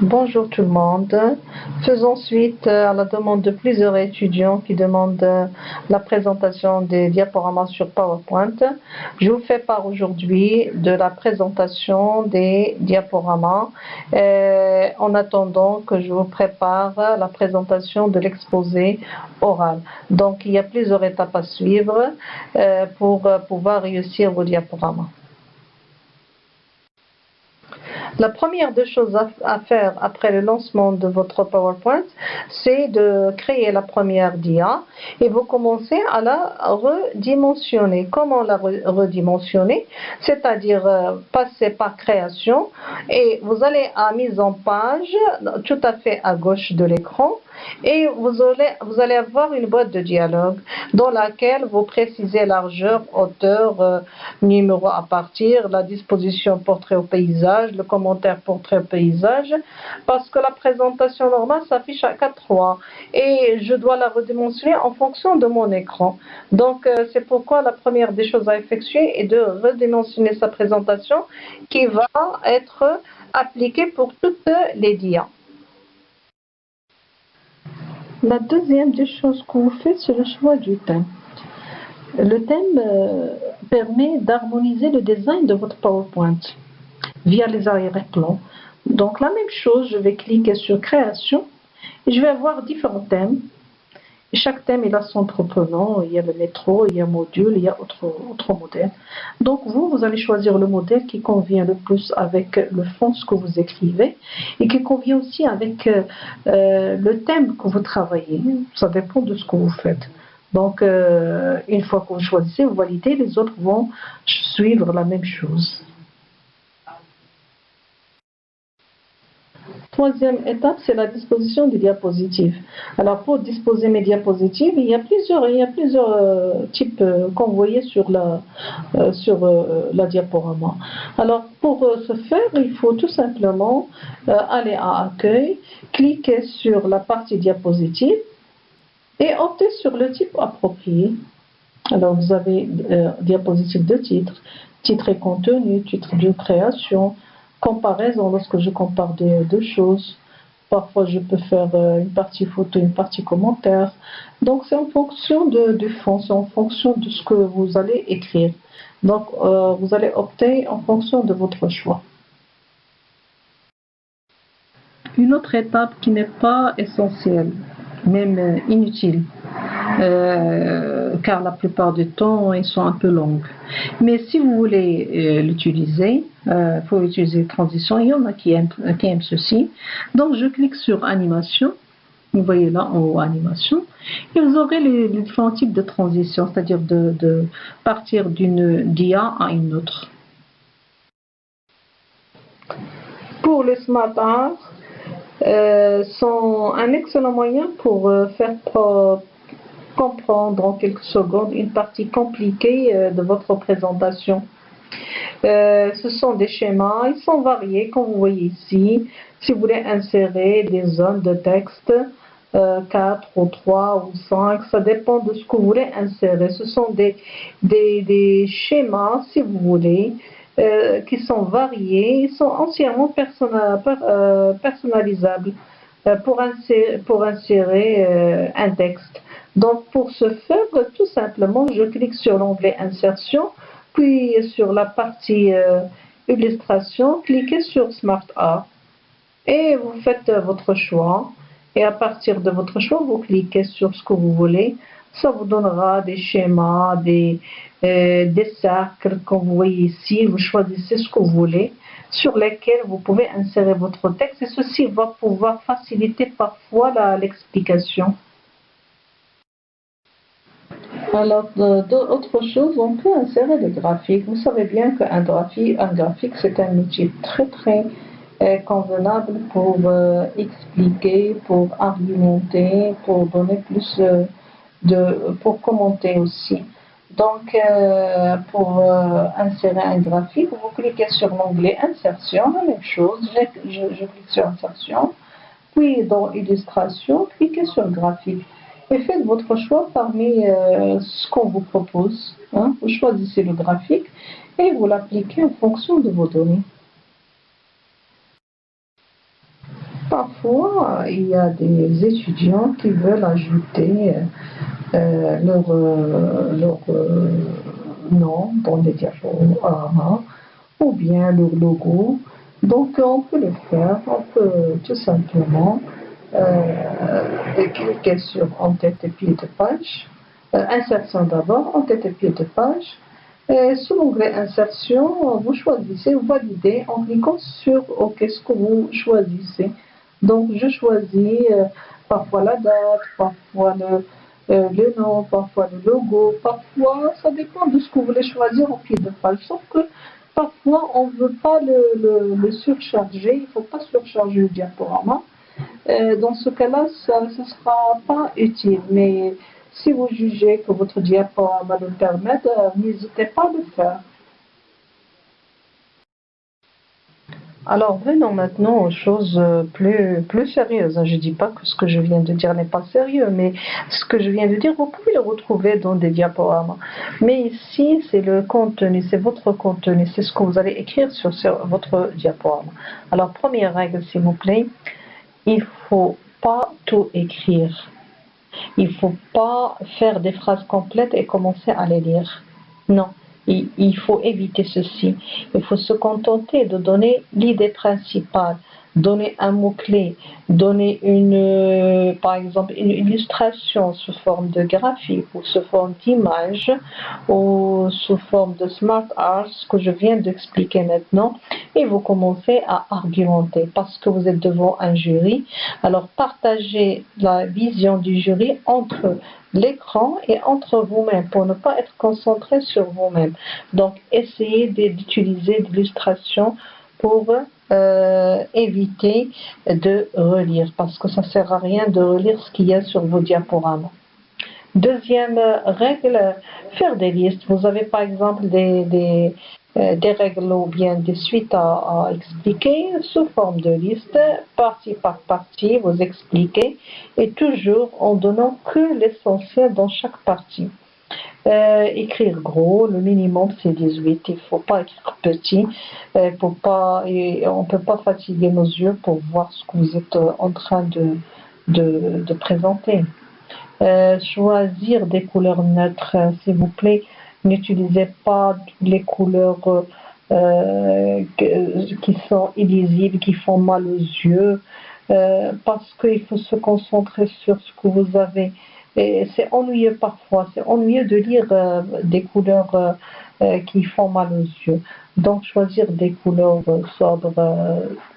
Bonjour tout le monde. Faisons suite à la demande de plusieurs étudiants qui demandent la présentation des diaporamas sur PowerPoint. Je vous fais part aujourd'hui de la présentation des diaporamas en attendant que je vous prépare la présentation de l'exposé oral. Donc il y a plusieurs étapes à suivre pour pouvoir réussir vos diaporamas. La première des choses à faire après le lancement de votre PowerPoint, c'est de créer la première dia et vous commencez à la redimensionner. Comment la redimensionner? C'est-à-dire passer par création et vous allez à mise en page tout à fait à gauche de l'écran et vous allez avoir une boîte de dialogue dans laquelle vous précisez largeur, hauteur, numéro à partir, la disposition portrait au paysage, le commentaire portrait au paysage, parce que la présentation normale s'affiche à 4:3 et je dois la redimensionner en fonction de mon écran. Donc c'est pourquoi la première des choses à effectuer est de redimensionner sa présentation qui va être appliquée pour toutes les dias. La deuxième des choses que vous faites, c'est le choix du thème. Le thème permet d'harmoniser le design de votre PowerPoint via les arrière-plans. Donc la même chose, je vais cliquer sur création et je vais avoir différents thèmes. Et chaque thème il a son propre nom, il y a le métro, il y a module, il y a autre modèle. Donc vous allez choisir le modèle qui convient le plus avec le fond, ce que vous écrivez, et qui convient aussi avec le thème que vous travaillez. Ça dépend de ce que vous faites. Donc une fois que vous choisissez, vous validez, les autres vont suivre la même chose. Troisième étape, c'est la disposition des diapositives. Alors, pour disposer mes diapositives, il y a plusieurs types qu'on voyait sur la diaporama. Alors, pour ce faire, il faut tout simplement aller à Accueil, cliquer sur la partie diapositive et opter sur le type approprié. Alors, vous avez diapositive de titre, titre et contenu, titre de création, comparaison lorsque je compare deux choses. Parfois, je peux faire une partie photo, une partie commentaire. Donc, c'est en fonction du fond, c'est en fonction de ce que vous allez écrire. Donc, vous allez opter en fonction de votre choix. Une autre étape qui n'est pas essentielle, même inutile, car la plupart du temps, ils sont un peu longues. Mais si vous voulez l'utiliser, il faut utiliser transition. Il y en a qui aiment ceci. Donc, je clique sur animation. Vous voyez là en haut animation. Et vous aurez les différents types de transitions, c'est-à-dire de partir d'une dia à une autre. Pour les smart art, sont un excellent moyen pour faire comprendre en quelques secondes une partie compliquée de votre présentation. Ce sont des schémas, ils sont variés comme vous voyez ici. Si vous voulez insérer des zones de texte, 4 ou 3 ou 5, ça dépend de ce que vous voulez insérer. Ce sont des schémas, si vous voulez, qui sont variés, ils sont entièrement personnalisables pour insérer un texte. Donc pour ce faire, tout simplement, je clique sur l'onglet Insertion, puis sur la partie Illustration, cliquez sur Smart Art et vous faites votre choix. Et à partir de votre choix, vous cliquez sur ce que vous voulez. Ça vous donnera des schémas, des cercles, comme vous voyez ici. Vous choisissez ce que vous voulez, sur lesquels vous pouvez insérer votre texte. Et ceci va pouvoir faciliter parfois l'explication. Alors, autre chose, on peut insérer des graphiques. Vous savez bien qu'un graphique, c'est un outil très convenable pour expliquer, pour argumenter, pour donner plus pour commenter aussi. Donc, pour insérer un graphique, vous cliquez sur l'onglet Insertion, la même chose. Je clique sur Insertion, puis dans Illustration, cliquez sur Graphique. Et faites votre choix parmi ce qu'on vous propose. Hein. Vous choisissez le graphique et vous l'appliquez en fonction de vos données. Parfois, il y a des étudiants qui veulent ajouter leur nom dans les diaporamas ou bien leur logo. Donc, on peut le faire, on peut tout simplement cliquer sur en tête et pied de page, insertion d'abord, en tête et pied de page. Et sous l'onglet insertion, vous choisissez ou validez en cliquant sur OK, ce que vous choisissez. Donc, je choisis parfois la date, parfois le nom, parfois le logo, parfois ça dépend de ce que vous voulez choisir en pied de page. Sauf que parfois on ne veut pas le surcharger, il ne faut pas surcharger le diaporama. Dans ce cas-là, ça ne sera pas utile. Mais si vous jugez que votre diaporama le permet, n'hésitez pas à le faire. Alors venons maintenant aux choses plus sérieuses. Je ne dis pas que ce que je viens de dire n'est pas sérieux, mais ce que je viens de dire, vous pouvez le retrouver dans des diaporamas. Mais ici, c'est le contenu, c'est votre contenu, c'est ce que vous allez écrire sur votre diaporama. Alors première règle, s'il vous plaît, il ne faut pas tout écrire. Il ne faut pas faire des phrases complètes et commencer à les lire. Non. Il faut éviter ceci. Il faut se contenter de donner l'idée principale, donner un mot-clé, donner par exemple une illustration sous forme de graphique ou sous forme d'image ou sous forme de smart art, ce que je viens d'expliquer maintenant, et vous commencez à argumenter parce que vous êtes devant un jury. Alors partagez la vision du jury entre l'écran et entre vous-même pour ne pas être concentré sur vous-même. Donc, essayez d'utiliser l'illustration pour éviter de relire parce que ça ne sert à rien de relire ce qu'il y a sur vos diaporamas. Deuxième règle, faire des listes. Vous avez par exemple des règles ou bien des suites à expliquer sous forme de liste, partie par partie, vous expliquez, et toujours en donnant que l'essentiel dans chaque partie. Écrire gros, le minimum c'est 18, il ne faut pas écrire petit, on ne peut pas fatiguer nos yeux pour voir ce que vous êtes en train de présenter. Choisir des couleurs neutres, s'il vous plaît. N'utilisez pas les couleurs qui sont illisibles, qui font mal aux yeux, parce qu'il faut se concentrer sur ce que vous avez. Et c'est ennuyeux parfois, c'est ennuyeux de lire des couleurs qui font mal aux yeux. Donc choisir des couleurs sobres,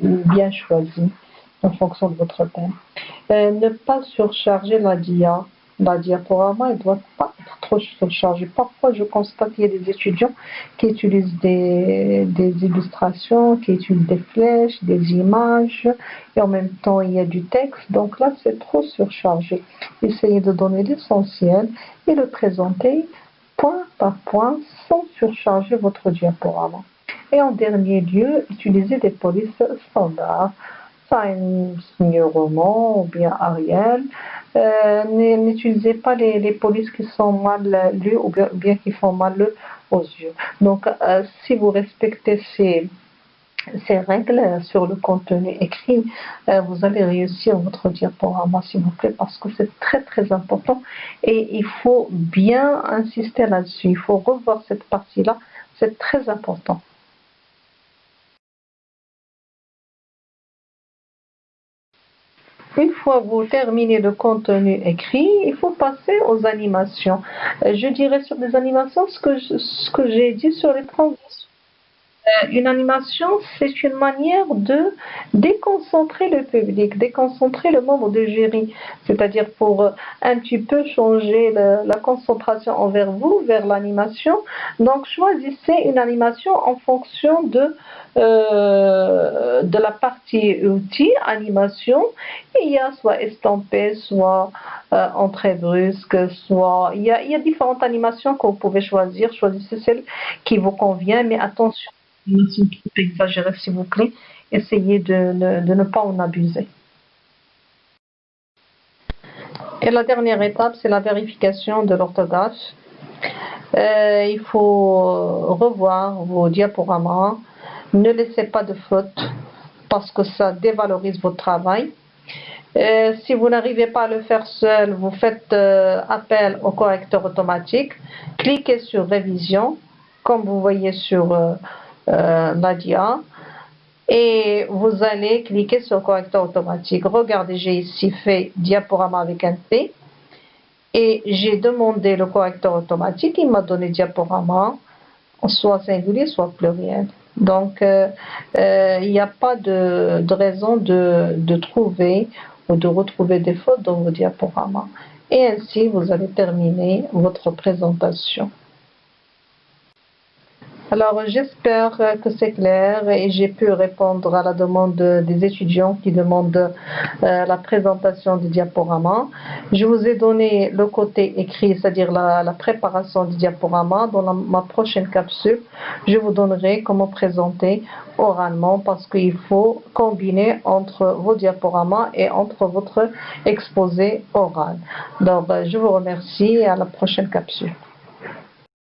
bien choisies en fonction de votre thème. Ne pas surcharger la diaporama, elle ne doit pas être trop surchargée. Parfois, je constate qu'il y a des étudiants qui utilisent des illustrations, qui utilisent des flèches, des images, et en même temps, il y a du texte. Donc là, c'est trop surchargé. Essayez de donner l'essentiel et le présenter point par point sans surcharger votre diaporama. Et en dernier lieu, utilisez des polices standards. Times New Roman ou bien Arial. N'utilisez pas les polices qui sont mal lues ou bien qui font mal aux yeux. Donc, si vous respectez ces règles sur le contenu écrit, vous allez réussir votre diaporama, s'il vous plaît, parce que c'est très très important et il faut bien insister là-dessus. Il faut revoir cette partie-là, c'est très important. Une fois vous terminez le contenu écrit, il faut passer aux animations. Je dirais sur des animations ce que j'ai dit sur les transitions. Une animation, c'est une manière de déconcentrer le public, déconcentrer le membre de jury, c'est-à-dire pour un petit peu changer la concentration envers vous, vers l'animation. Donc choisissez une animation en fonction de la partie outil, animation. Il y a soit estampé, soit entrée brusque, soit il y a différentes animations que vous pouvez choisir. Choisissez celle qui vous convient, mais attention. Sont trop exagérées, s'il vous plaît. Essayez de ne pas en abuser. Et la dernière étape, c'est la vérification de l'orthographe. Il faut revoir vos diaporamas. Ne laissez pas de fautes. parce que ça dévalorise votre travail. Si vous n'arrivez pas à le faire seul, vous faites appel au correcteur automatique. Cliquez sur révision, comme vous voyez sur la dia. Et vous allez cliquer sur correcteur automatique. Regardez, j'ai ici fait diaporama avec un T. Et j'ai demandé le correcteur automatique. Il m'a donné diaporama, soit singulier, soit pluriel. Donc, il n'y a pas de raison de trouver ou de retrouver des fautes dans vos diaporamas. Et ainsi, vous allez terminer votre présentation. Alors, j'espère que c'est clair et j'ai pu répondre à la demande des étudiants qui demandent la présentation du diaporama. Je vous ai donné le côté écrit, c'est-à-dire la préparation du diaporama. Dans ma prochaine capsule, je vous donnerai comment présenter oralement parce qu'il faut combiner entre vos diaporamas et entre votre exposé oral. Donc, je vous remercie et à la prochaine capsule.